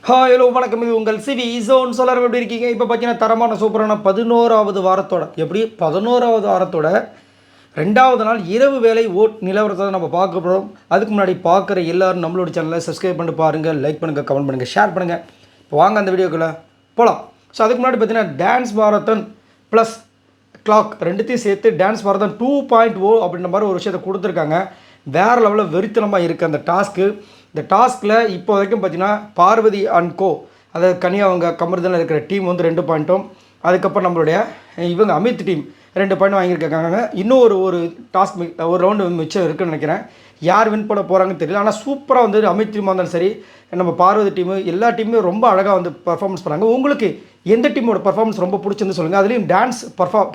Hello வணக்கம். இது உங்கள் சிவி ஈசோன் சொல்லார். எப்படி இருக்கீங்க? இப்போ பார்த்தீங்கன்னா தரமான சூப்பரான 11வது வாரத்தோட 11வது வாரத்தோட 2வது நாள் இரவு வேலை ஓட் நிலவரத்தை நம்ம பார்க்க போகிறோம். அதுக்கு முன்னாடி பார்க்குற எல்லோரும் நம்மளோட சேனலை சப்ஸ்கிரைப் பண்ணிட்டு பாருங்கள், லைக் பண்ணுங்கள், கமெண்ட் பண்ணுங்கள், ஷேர் பண்ணுங்கள். இப்போ வாங்க அந்த வீடியோக்குள்ளே போகலாம். ஸோ அதுக்கு முன்னாடி பார்த்தீங்கன்னா டான்ஸ் மாரத்தான் ப்ளஸ் கிளாக் ரெண்டுத்தையும் சேர்த்து டான்ஸ் மாரத்தான் 2.0 அப்படின்ற மாதிரி ஒரு விஷயத்தை கொடுத்துருக்காங்க. வேறு லெவலில் வெறித்தனமாக இருக்குது அந்த டாஸ்க்கு. இந்த டாஸ்கில் இப்போ வரைக்கும் பார்த்தீங்கன்னா பார்வதி அண்ட் கோ, அதாவது கனியாவங்க கமர்தனில் இருக்கிற டீம் வந்து 2 பாயிண்ட்டும், அதுக்கப்புறம் நம்மளுடைய இவங்க அமித் டீம் 2 பாயிண்ட் வாங்கியிருக்காங்க. இன்னும் ஒரு டாஸ்க் ஒரு ரவுண்டு மிச்சம் இருக்குதுன்னு நினைக்கிறேன். யார் வின் பண்ண போகிறாங்கன்னு தெரியல. ஆனால் சூப்பராக வந்து அமித் டீமாக இருந்தாலும் சரி, நம்ம பார்வதி டீமு, எல்லா டீமுமே ரொம்ப அழகாக வந்து பர்ஃபார்மன்ஸ் பண்ணாங்க. உங்களுக்கு எந்த டீமோட பர்ஃபார்மன்ஸ் ரொம்ப பிடிச்சிருந்து சொல்லுங்கள். அதுலேயும் டான்ஸ்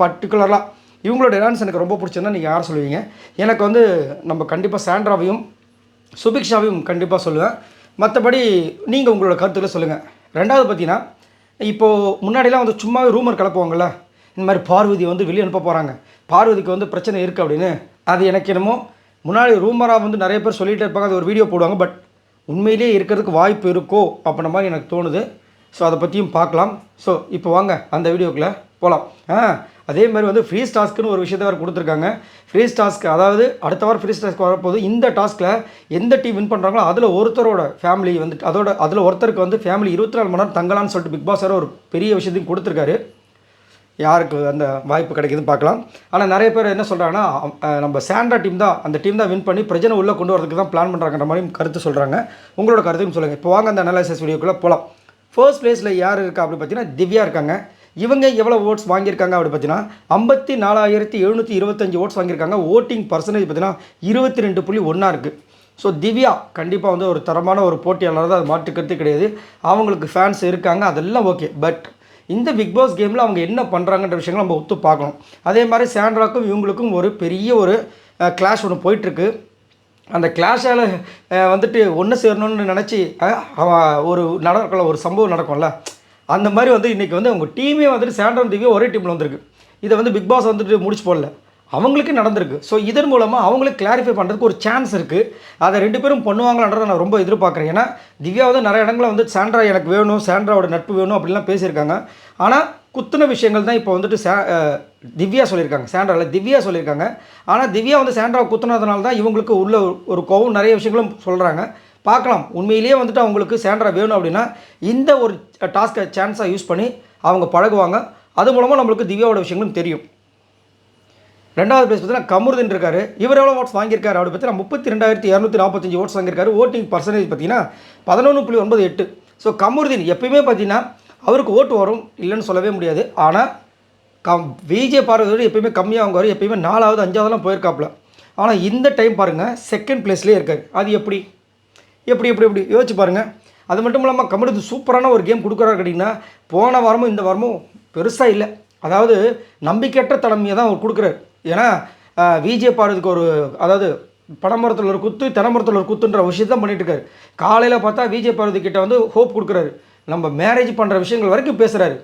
பர்டிகுலராக இவங்களோட டான்ஸ் எனக்கு ரொம்ப பிடிச்சிருந்தா நீங்கள் யார் சொல்லுவீங்க? எனக்கு வந்து நம்ம கண்டிப்பாக சாண்ட்ராவையும் சுபிக்ஷாவையும் கண்டிப்பாக சொல்லுவேன். மற்றபடி நீங்கள் உங்களோட கருத்துக்களை சொல்லுங்கள். ரெண்டாவது பார்த்தீங்கன்னா, இப்போது முன்னாடிலாம் வந்து சும்மாவே ரூமர் கிளப்புவாங்கள்ல, இந்த மாதிரி பார்வதி வந்து வெளியே அனுப்ப போகிறாங்க, பார்வதிக்கு வந்து பிரச்சனை இருக்குது அப்படின்னு. அது எனக்கு என்னமோ முன்னாடி ரூமராக வந்து நிறைய பேர் சொல்லிகிட்டே இருப்பாங்க, அது ஒரு வீடியோ போடுவாங்க. பட் உண்மையிலே இருக்கிறதுக்கு வாய்ப்பு இருக்கோ அப்படின்ற மாதிரி எனக்கு தோணுது. ஸோ அதை பற்றியும் பார்க்கலாம். ஸோ இப்போ வாங்க அந்த வீடியோக்குள்ளே போகலாம். அதே மாதிரி வந்து ஃப்ரீஸ் டாஸ்க்குன்னு ஒரு விஷயத்தை வேறு கொடுத்துருக்காங்க. ஃப்ரீஸ் டாஸ்க், அதாவது அடுத்த வாரம் ஃப்ரீஸ் டாஸ்க் வரப்போது. இந்த டாஸ்கில் எந்த டீம் வின் பண்ணுறாங்களோ அதில் ஒருத்தரோட ஃபேமிலி வந்துட்டு அதில் ஒருத்தருக்கு வந்து ஃபேமிலி 24 மணி நேரம் தங்கலான்னு சொல்லிட்டு பிக் பாஸ் ஒரு பெரிய விஷயத்தையும் கொடுத்துருக்காரு. யாருக்கு அந்த வாய்ப்பு கிடைக்குதுன்னு பார்க்கலாம். ஆனால் நிறைய பேர் என்ன சொல்கிறாங்கன்னா, நம்ம சாண்ட்ரா டீம் தான், அந்த டீம் தான் வின் பண்ணி பிரச்சனை உள்ளே கொண்டு வரதுக்கு தான் பிளான் பண்ணுறாங்கன்ற மாதிரி கருத்து சொல்கிறாங்க. உங்களோட கருத்தையும் சொல்லுங்கள். இப்போ வாங்க அந்த அனலைசிஸ் வீடியோக்குள்ளே போகலாம். ஃபர்ஸ்ட் ப்ளேஸில் யார் இருக்கா அப்படின்னு பார்த்தீங்கன்னா திவ்யா இருக்காங்க. இவங்க எவ்வளோ ஓட்ஸ் வாங்கியிருக்காங்க அப்படின்னு பார்த்தீங்கன்னா 54,725 ஓட்ஸ் வாங்கியிருக்காங்க. ஓட்டிங் பர்சன்டேஜ் பார்த்தீங்கன்னா 22.1 இருக்குது. ஸோ திவ்யா கண்டிப்பாக வந்து ஒரு தரமான ஒரு போட்டியாளர் தான், அது மாற்றுக்கிறது கிடையாது. அவங்களுக்கு ஃபேன்ஸ் இருக்காங்க, அதெல்லாம் ஓகே. பட் இந்த பிக் பாஸ் கேமில் அவங்க என்ன பண்ணுறாங்கன்ற விஷயங்கள் நம்ம ஒத்து பார்க்கணும். அதே மாதிரி சாண்ட்ராக்கும் இவங்களுக்கும் ஒரு பெரிய ஒரு கிளாஷ் ஒன்று போயிட்டுருக்கு. அந்த கிளாஷால் வந்துட்டு ஒன்று சேரணும்னு நினச்சி ஒரு நடக்கல, ஒரு சம்பவம் நடக்கும்ல, அந்த மாதிரி வந்து இன்றைக்கி வந்து அவங்க டீமே வந்துட்டு சாண்ட்ரா திவ்யா ஒரே டீமில் வந்திருக்கு. இதை வந்து பிக் பாஸ் வந்துட்டு முடிச்சு போடல, அவங்களுக்கு நடந்திருக்கு. ஸோ இதன் மூலமாக அவங்களுக்கு கிளாரிஃபை பண்ணுறதுக்கு ஒரு சான்ஸ் இருக்குது. அதை 2 பேரும் பண்ணுவாங்களான்றதை நான் ரொம்ப எதிர்பார்க்குறேன். ஏன்னா திவ்யா வந்து நிறைய இடங்களில் வந்து சாண்ட்ரா எனக்கு வேணும், சாண்ட்ராவோட நட்பு வேணும் அப்படின்லாம் பேசியிருக்காங்க. ஆனால் குத்துன விஷயங்கள் தான் இப்போ வந்துட்டு திவ்யா சொல்லியிருக்காங்க, சாண்ட்ராவில் திவ்யா சொல்லியிருக்காங்க. ஆனால் திவ்யா வந்து சாண்ட்ராவை குத்துனதுனால தான் இவங்களுக்கு உள்ள ஒரு கோவம், நிறைய விஷயங்களும் சொல்கிறாங்க. பார்க்கலாம். உண்மையிலேயே வந்துட்டு அவங்களுக்கு சாண்ட்ரா வேணும் அப்படின்னா இந்த ஒரு டாஸ்க்கை சான்ஸாக யூஸ் பண்ணி அவங்க பழகுவாங்க. அது மூலமாக நம்மளுக்கு திவ்யாவோட விஷயங்களும் தெரியும். ரெண்டாவது பிளேஸ் பார்த்தீங்கன்னா கமருதீன் இருக்கார். இவர் எவ்வளோ ஓட்ஸ் வாங்கியிருக்காரு அப்படி பார்த்தீங்கன்னா 32,245 ஓட்ஸ் வாங்கியிருக்காரு. ஓட்டிங் பர்சன்டேஜ் பார்த்தீங்கன்னா 11.98. ஸோ கமருதீன் எப்பயுமே பார்த்தீங்கன்னா அவருக்கு ஓட்டு வரும், இல்லைன்னு சொல்லவே முடியாது. ஆனால் விஜே பார்வதியோடு எப்பயுமே கம்மியாக அவங்க வரும், எப்பயுமே 4வது 5வதுலாம் போயிருக்காப்புல. ஆனால் இந்த டைம் பாருங்கள் செகண்ட் பிளேஸ்லேயே இருக்கார். அது எப்படி யோசிச்சு பாருங்கள். அது மட்டும் இல்லாமல் கமருதீன் சூப்பரான ஒரு கேம் கொடுக்குறாரு கேட்டிங்கன்னா, போன வாரமும் இந்த வாரமும் பெருசாக இல்லை, அதாவது நம்பிக்கையற்ற தலைமையை தான் அவர் கொடுக்குறாரு. ஏன்னா விஜே பார்வதிக்கு ஒரு, அதாவது பனைமரத்தில் ஒரு குத்து, தென்னைமரத்தில் ஒரு குத்துன்ற விஷயத்தை தான் பண்ணிட்டு இருக்காரு. காலையில் பார்த்தா விஜே பார்வதி கிட்ட வந்து ஹோப் கொடுக்குறாரு, நம்ம மேரேஜ் பண்ணுற விஷயங்கள் வரைக்கும் பேசுகிறாரு.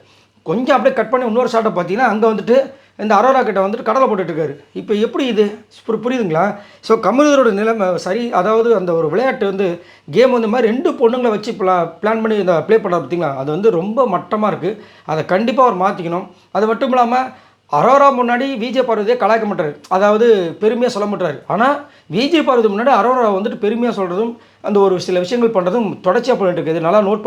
கொஞ்சம் அப்படியே கட் பண்ணி இன்னொரு ஷார்ட்டை பார்த்தீங்கன்னா அங்கே வந்துட்டு இந்த அரோரா கிட்ட வந்துட்டு கடலை போட்டுட்ருக்காரு. இப்போ எப்படி இது புரியுதுங்களா? ஸோ கமருதீனோட நிலைமை சரி, அதாவது அந்த ஒரு விளையாட்டு வந்து கேம் வந்து மாதிரி 2 பொண்ணுங்களை வச்சு பிளான் பண்ணி இந்த ப்ளே பண்ணுறது பார்த்தீங்களா, அது வந்து ரொம்ப மட்டமாக இருக்குது. அதை கண்டிப்பாக அவர் மாற்றிக்கணும். அது மட்டும் இல்லாமல் அரோரா முன்னாடி விஜே பார்வதியை கலாய்க்க மாட்டார், அதாவது பெருமையாக சொல்ல மாட்டார். ஆனால் விஜே பார்வதி முன்னாடி அரோரா வந்துட்டு பெருமையாக சொல்கிறதும் அந்த ஒரு சில விஷயங்கள் பண்ணுறதும் தொடர்ச்சியாக பண்ணிட்டு இருக்குது. இது நல்லா நோட்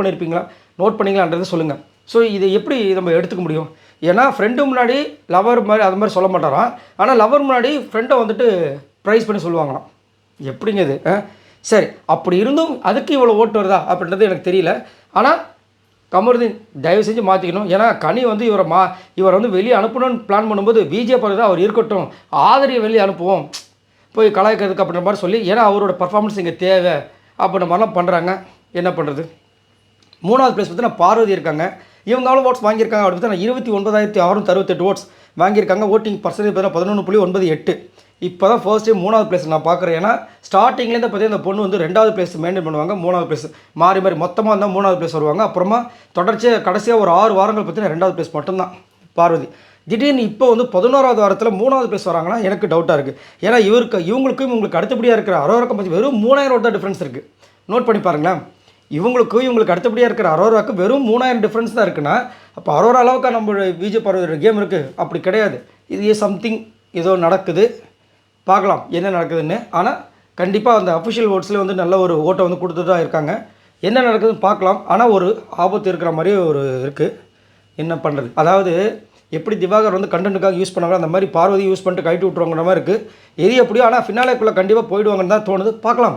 பண்ணிங்களான்றதை சொல்லுங்கள். ஸோ இதை எப்படி நம்ம எடுத்துக்க முடியும்? ஏன்னா ஃப்ரெண்டு முன்னாடி லவர் மாதிரி அது மாதிரி சொல்ல மாட்டாராம், ஆனால் லவர் முன்னாடி ஃப்ரெண்டை வந்துட்டு ப்ரைஸ் பண்ணி சொல்லுவாங்களாம். எப்படிங்க இது? சரி, அப்படி இருந்தும் அதுக்கு இவ்வளோ ஓட்டு வருதா அப்படின்றது எனக்கு தெரியல. ஆனால் கமருதீன் தயவு செஞ்சு மாற்றிக்கணும். ஏன்னா கனி வந்து இவரை வந்து வெளியே அனுப்பணும்னு பிளான் பண்ணும்போது விஜே பார்வதி அவர் இருக்கட்டும், ஆதரியை வெளியே அனுப்புவோம், போய் கலாய்க்கிறதுக்கு அப்படின்ற மாதிரி சொல்லி, ஏன்னா அவரோட பர்ஃபார்மன்ஸ் இங்கே தேவை அப்படின்ற மாதிரிலாம் பண்ணுறாங்க. என்ன பண்ணுறது? 3வது பிளேஸ் பார்த்தீங்கன்னா பார்வதி இருக்காங்க. இவங்க எவ்வளோ ஓட்ஸ் வாங்கியிருக்காங்க அப்படி பார்த்தீங்கன்னா 29,668 ஓட்ஸ் வாங்கியிருக்காங்க. ஓட்டிங் பர்சன்டேஜ் பார்த்தீங்கன்னா 11.98. இப்போ தான் ஃபர்ஸ்ட் டைம் 3வது பிளேஸ் நான் பார்க்குறேன். ஏன்னா ஸ்டார்டிங்லேருந்து பார்த்தீங்கன்னா இந்த பொண்ணு வந்து 2வது பிளேஸ் மெயின்டைன் பண்ணுவாங்க, 3வது பிளேஸ் மாறி மொத்தமாக இருந்தால் 3வது பிளேஸ் வருவாங்க. அப்புறமா தொடர்ச்சியாக கடைசியாக ஒரு 6 வாரங்கள் பார்த்தீங்கன்னா 2வது பிளேஸ் மட்டும்தான் பார்வதி. திடீர்னு இப்போ வந்து 11வது வாரத்தில் 3வது பிளேஸ் வராங்கன்னா எனக்கு டவுட்டாக இருக்குது. ஏன்னா இவங்களுக்கும் இவங்களுக்கு அடுத்தபடியாக இருக்கிற அரோராக்கும் பற்றி வெறும் 3000 ஓட்டு தான் டிஃப்ரென்ஸ் இருக்குது. நோட் பண்ணி பாருங்களேன். இவங்களுக்கு அடுத்தபடியாக இருக்கிற அரோராவுக்கு வெறும் 3000 டிஃப்ரென்ஸ் தான் இருக்குன்னா, அப்போ அரோரா அளவுக்கு நம்ம விஜய் பார்வதியோட கேம் இருக்குது. அப்படி கிடையாது. இது சம்திங் ஏதோ நடக்குது, பார்க்கலாம் என்ன நடக்குதுன்னு. ஆனால் கண்டிப்பாக அந்த அஃபிஷியல் ஓட்ஸில் வந்து நல்ல ஒரு ஓட்டை வந்து கொடுத்துட்டு தான் இருக்காங்க. என்ன நடக்குதுன்னு பார்க்கலாம். ஆனால் ஒரு ஆபத்து இருக்கிற மாதிரியே ஒரு இருக்குது. என்ன பண்ணுறது, அதாவது எப்படி திவாகர் வந்து கண்டென்ட்டுக்காக யூஸ் பண்ணாங்களோ அந்த மாதிரி பார்வதி யூஸ் பண்ணிட்டு கைட்டு விட்ருவாங்கிற மாதிரி இருக்குது. எது எப்படியோ ஆனால் ஃபினாலேக்குள்ளே கண்டிப்பாக போயிடுவாங்கன்னு தான் தோணுது. பார்க்கலாம்.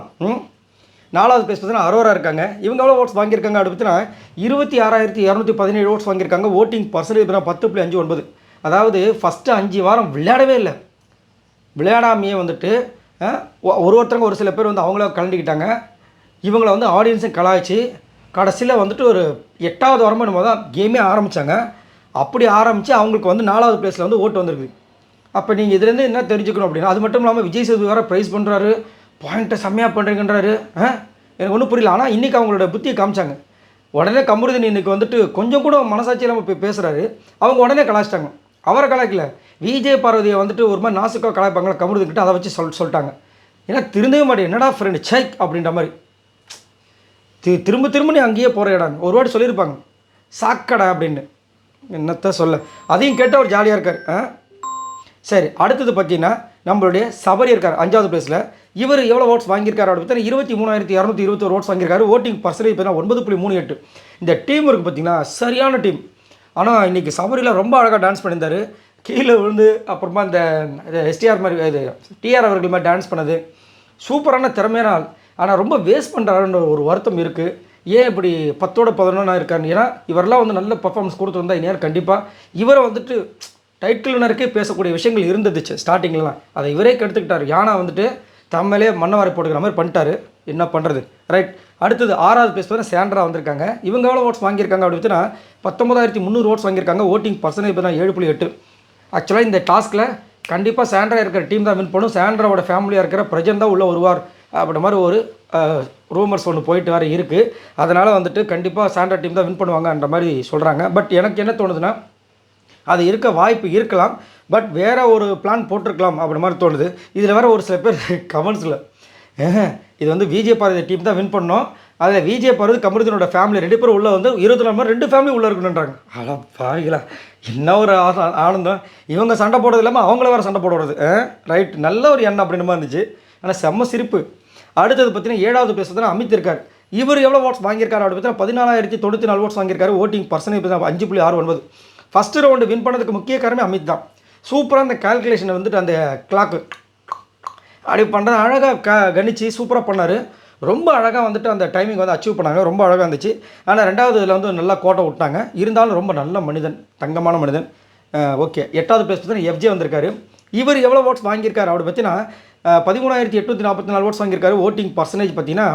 4வது பிளேஸ் பார்த்தீங்கன்னா அரோரா இருக்காங்க. இவங்க எவ்வளோ ஓட்ஸ் வாங்கியிருக்காங்க அப்படி பார்த்தீங்கன்னா 26,217 ஓட்ஸ் வாங்கியிருக்காங்க. Voting percentage 10.59. அதாவது ஃபஸ்ட்டு 5 வாரம் விளையாடவே இல்லை. விளையாடாமையே வந்துட்டு ஒருத்தவங்க ஒரு சில பேர் வந்து அவங்கள கலந்துக்கிட்டாங்க. இவங்கள வந்து ஆடியன்ஸும் கலாய்ச்சி கடைசியில் வந்துட்டு ஒரு 8வது வாரமாக நம்ம தான் கேமே ஆரம்பித்தாங்க. அப்படி ஆரம்பித்து அவங்களுக்கு வந்து 4வது பிளேஸில் வந்து ஓட்டு வந்திருக்கு. அப்போ நீங்கள் இதுலேருந்து என்ன தெரிஞ்சுக்கணும் அப்படின்னா, அது மட்டும் இல்லாமல் விஜய் சேதுபதி வேறு ப்ரைஸ் பண்ணுறாரு, பாயிண்ட்டை செம்மையாக பண்ணுறீங்கன்றாரு. எனக்கு ஒன்றும் புரியல. ஆனால் இன்றைக்கி அவங்களோட புத்தியை காமிச்சாங்க. உடனே கமருதீன் இன்றைக்கி வந்துட்டு கொஞ்சம் கூட மனசாட்சி இல்லாமல் போய் பேசுகிறாரு. அவங்க உடனே கலாய்ச்சிட்டாங்க. அவரை கலாய்க்கல, விஜய் பார்வதியை வந்துட்டு ஒரு மாதிரி நாசுக்காக கலாய்ப்பாங்களா கமருதீன்கிட்ட, அதை வச்சு சொல்லிட்டாங்க. ஏன்னா திருந்தவே மாட்டேன், என்னடா ஃப்ரெண்டு சைக் அப்படின்ற மாதிரி திரும்ப நீ அங்கேயே போகிற இடம் ஒரு வாட்டி சொல்லியிருப்பாங்க, சாக்கடை அப்படின்னு. என்னத்த சொல்ல, அதையும் கேட்டு அவர் ஜாலியாக இருக்கார். சரி, அடுத்தது பார்த்தீங்கன்னா நம்மளுடைய சபரி இருக்கார் 5வது பிளேஸில். இவர் எவ்வளோ ஓட்ஸ் வாங்கியிருக்காரு அப்படின்னு பார்த்தீங்கன்னா 23,221 ஓட்ஸ் வாங்கியிருக்காரு. ஓட்டிங் பர்சன்டேஜ் பார்த்தீங்கன்னா 9.38. இந்த டீம் இருக்குது பார்த்தீங்கன்னா சரியான டீம். ஆனால் இன்றைக்கி சபரியில் ரொம்ப அழகாக டான்ஸ் பண்ணியிருந்தார். கீழே விழுந்து அப்புறமா இந்த எஸ்டிஆர் மாதிரி இது டிஆர் அவர்கள் மாதிரி டான்ஸ் பண்ணது சூப்பரான திறமையான ஆள். ஆனால் ரொம்ப வேஸ்ட் பண்ணுறாருன்ற ஒரு வருத்தம் இருக்குது. ஏன் இப்படி 10ஓட 11 இருக்காரு? ஏன்னா இவரெல்லாம் வந்து நல்ல பர்ஃபார்மன்ஸ் கொடுத்துருந்தா இந்நேரம் கண்டிப்பாக இவரை வந்துட்டு டைட்டில் வினருக்கே பேசக்கூடிய விஷயங்கள் இருந்துச்சு ஸ்டார்டிங்லாம். அதை இவரே கெடுத்துக்கிட்டார். யானா வந்துட்டு தம்மையிலே மண்ணவாரி போட்டுக்கிற மாதிரி பண்ணிட்டாரு. என்ன பண்ணுறது, ரைட். அடுத்தது 6வது பிளேஸ் பார்த்தா சாண்ட்ரா வந்திருக்காங்க. இவங்க எவ்வளோ ஓட்ஸ் வாங்கியிருக்காங்க அப்படின்னு பார்த்தீங்கன்னா 19,300 ஓட்ஸ் வாங்கியிருக்காங்க. ஓட்டிங் பர்சன்டேஜ் பார்த்தீங்கன்னா 7.8. ஆக்சுவலாக இந்த டாஸ்கில் கண்டிப்பாக சாண்ட்ரா இருக்கிற டீம் தான் வின் பண்ணும். சாண்ட்ராவோட ஃபேமிலியாக இருக்கிற பிரஜன் தான் உள்ளே வருவார் அப்படின்ற மாதிரி ஒரு ரூமர்ஸ் ஒன்று போயிட்டு வர இருக்குது. அதனால் வந்துட்டு கண்டிப்பாக சாண்ட்ரா டீம் தான் வின் பண்ணுவாங்கன்ற மாதிரி சொல்கிறாங்க. பட் எனக்கு என்ன தோணுதுன்னா, அது இருக்க வாய்ப்பு இருக்கலாம், பட் வேறு ஒரு பிளான் போட்டிருக்கலாம் அப்படி மாதிரி தோணுது. இதில் வேறு ஒரு சில பேர் கமெண்ட்ஸில் இது வந்து விஜய் பார்வதி டீம் தான் வின் பண்ணோம், அதில் விஜய் பார்வதி கமருதீனோட ஃபேமிலி 2 பேரும் உள்ளே வந்து 24 மாதிரி 2 ஃபேமிலி உள்ளே இருக்கணுன்றாங்க. அட பாருங்களா, என்ன ஒரு ஆனந்தம். இவங்க சண்டை போடுறது இல்லாமல் அவங்கள வேறு சண்டை போடுறது. ரைட், நல்ல ஒரு எண்ணம் அப்படின்ற மாதிரி இருந்துச்சு. ஆனால் செம்ம சிரிப்பு. அடுத்தது பார்த்தீங்கன்னா 7வது பிளேஸ் பார்த்தீங்கன்னா அமித் இருக்கார். இவர் எவ்வளோ ஓட்ஸ் வாங்கியிருக்காரு அப்படின்னு பார்த்தீங்கன்னா 14,094 ஓட்ஸ் வாங்கியிருக்காரு. ஓட்டிங் பர்சன்டேஜ் பார்த்தீங்கன்னா 5.69. ஃபஸ்ட்டு ரவுண்டு வின் பண்ணதுக்கு முக்கிய காரணமே அமித் தான். சூப்பராக அந்த கால்குலேஷனை வந்துட்டு அந்த கிளாக்கு அப்படி பண்ணுறது அழகாக கணிச்சு சூப்பராக பண்ணார். ரொம்ப அழகாக வந்துட்டு அந்த டைமிங் வந்து அச்சீவ் பண்ணாங்க. ரொம்ப அழகாக இருந்துச்சு. ஆனால் 2வது இதில் வந்து நல்லா கோட்டை விட்டாங்க. இருந்தாலும் ரொம்ப நல்ல மனிதன், தங்கமான மனிதன். ஓகே, 8வது பிளேஸ் பார்த்தீங்கன்னா எஃப்ஜே வந்திருக்காரு. இவர் எவ்வளோ ஓட்ஸ் வாங்கியிருக்காரு அப்படி பார்த்தீங்கன்னா 13,844 ஓட்ஸ் வாங்கியிருக்காரு. ஓட்டிங் பர்சன்டேஜ் பார்த்தீங்கன்னா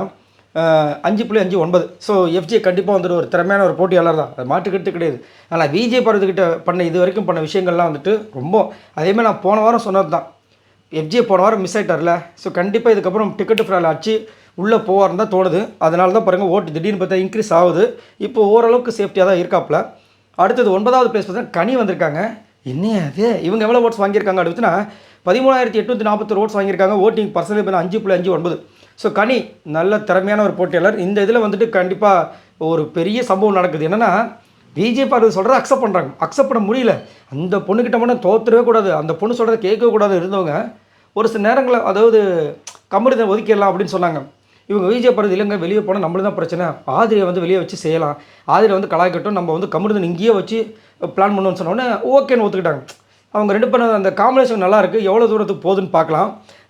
5.59. ஸோ எஃப்ஜே கண்டிப்பாக வந்துட்டு ஒரு திறமையான ஒரு போட்டியாளர் தான், அது மாட்டுக்கிட்டு கிடையாது. ஆனால் விஜய் பார்வதிக்கிட்ட பண்ண இது வரைக்கும் பண்ண விஷயங்கள்லாம் வந்துட்டு ரொம்ப, அதேமாதிரி நான் போன வாரம் சொன்னது தான், எஃப்ஜே போன வாரம் மிஸ் ஆகிட்டார்ல. ஸோ கண்டிப்பாக இதுக்கப்புறம் டிக்கெட்டு ஃப்ரால் அடிச்சு உள்ளே போவார்னு தான் தோணுது. அதனால தான் பாருங்கள் ஓட்டு திடீர்னு பார்த்தா இன்க்ரீஸ் ஆகுது. இப்போ ஓரளவுக்கு சேஃப்டியாக தான் இருக்காப்புல. அடுத்தது 9வது பிளேஸ் பார்த்தீங்கன்னா கனி வந்திருக்காங்க. என்னையா அது, இவங்க எவ்வளோ ஓட்ஸ் வாங்கியிருக்காங்க அப்படின்னா 13,841 ஓட்ஸ் வாங்கியிருக்காங்க. Voting percentage 5.59. ஸோ கனி நல்ல திறமையான ஒரு போட்டியாளர். இந்த இதில் வந்துட்டு கண்டிப்பாக ஒரு பெரிய சம்பவம் நடக்குது. என்னென்னா விஜய் பார்வதி சொல்கிறத அக்செப்ட் பண்ணுறாங்க. அக்செப்ட் பண்ண முடியல. அந்த பொண்ணுக்கிட்ட மட்டும் தோற்றுவே கூடாது, அந்த பொண்ணு சொல்கிறத கேட்கவே கூடாது இருந்தவங்க ஒரு சில நேரங்களில் அதாவது கமருதீனை ஒதுக்கிடலாம் அப்படின்னு சொன்னாங்க. இவங்க விஜய் பார்வதி இல்லைங்க, வெளியே போனால் நம்மளுக்கு தான் பிரச்சனை, ஆதிரியை வந்து வெளியே வச்சு செய்யலாம், ஆதிரியை வந்து கலாய்க்கட்டும், நம்ம வந்து கமருதீன் இங்கேயே வச்சு பிளான் பண்ணுவோன்னு சொன்னோடனே ஓகேன்னு ஒத்துக்கிட்டாங்க. அவங்க 2 பேரும் அந்த காம்பினேஷன் நல்லாயிருக்கு. எவ்வளோ தூரத்துக்கு போகுதுன்னு பார்க்கலாம்.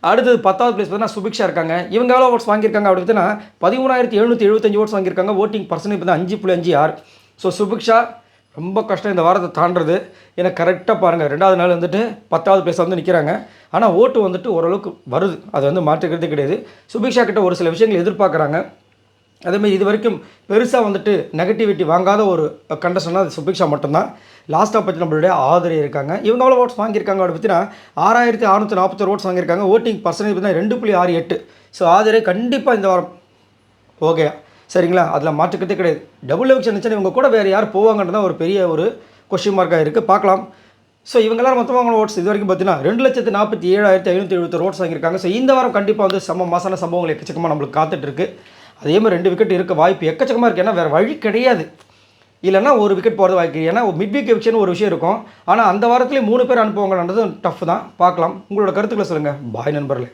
அடுத்தது 10வது பிளேஸ் பார்த்தீங்கன்னா சுபிக்ஷா இருக்காங்க. இவங்க எவ்வளோ ஓட்ஸ் வாங்கியிருக்காங்க அப்படி பார்த்தீங்கன்னா 13,775 ஓட்ஸ் வாங்கியிருக்காங்க. ஓட்டிங் பர்சன்டேஜ் பார்த்தீங்கன்னா 5.56. ஸோ சுபிக்ஷா ரொம்ப கஷ்டம் இந்த வாரத்தை தாண்டுறது. ஏன்னா கரெக்டாக பாருங்கள் 2வது நாள் வந்துட்டு 10வது பிளேஸ் வந்து நிற்கிறாங்க. ஆனால் ஓட்டு வந்துட்டு ஓரளவுக்கு வருது, அது வந்து மாற்றுக்கிறதே கிடையாது. சுபிக்ஷா கிட்ட ஒரு சில விஷயங்கள் எதிர்பார்க்குறாங்க. அதேமாதிரி இது வரைக்கும் பெருசாக வந்துட்டு நெகட்டிவிட்டி வாங்காத ஒரு கண்டஸ்டன்ட்னா அது சுபிக்ஷா மட்டும்தான். லாஸ்ட்டாக பற்றி நம்மளுடைய ஆதரவு இருக்காங்க. இவங்க எவ்வளோ ஓட்ஸ் வாங்கியிருக்காங்க அப்படி பார்த்தீங்கன்னா 6,641 ஓட்ஸ் வாங்கியிருக்காங்க. ஓட்டிங் பர்சன்டேஜ் பார்த்தீங்கன்னா 2.68. ஸோ ஆதரவு கண்டிப்பாக இந்த வாரம் ஓகே சரிங்களா, அதில் மாற்றுக்கிறதே கிடையாது. டபுள் எவிக்ஷன் இருந்துச்சுன்னா இவங்க கூட வேறு யார் போவாங்கன்றதான் ஒரு பெரிய ஒரு கொஸ்டின் மார்க்காக இருக்குது, பார்க்கலாம். ஸோ இவங்கெல்லாம் மொத்தமாக ஓட்ஸ் இது வரைக்கும் பார்த்தீங்கன்னா 2,47,571 ஓட்ஸ் வாங்கியிருக்காங்க. ஸோ இந்த வாரம் கண்டிப்பாக வந்து மாசான சம்பவங்கள் எக்கச்சக்கமாக நம்மளுக்கு காத்துட்ருக்கு. அதே மாதிரி 2 விக்கெட் இருக்க வாய்ப்பு எக்கச்சக்கமாக இருக்குது. ஏன்னா வேறு வழி கிடையாது. இல்லைன்னா ஒரு விக்கெட் போகிறது வாய்ப்பு. ஏன்னா மிட் வீக் எவிக்ஷன் ஒரு விஷயம் இருக்கும். ஆனால் அந்த வாரத்துலேயே 3 பேர் அனுப்புவாங்கன்றது டஃப் தான். பார்க்கலாம். உங்களோட கருத்துக்களை சொல்லுங்கள். பாய் நண்பர்களே.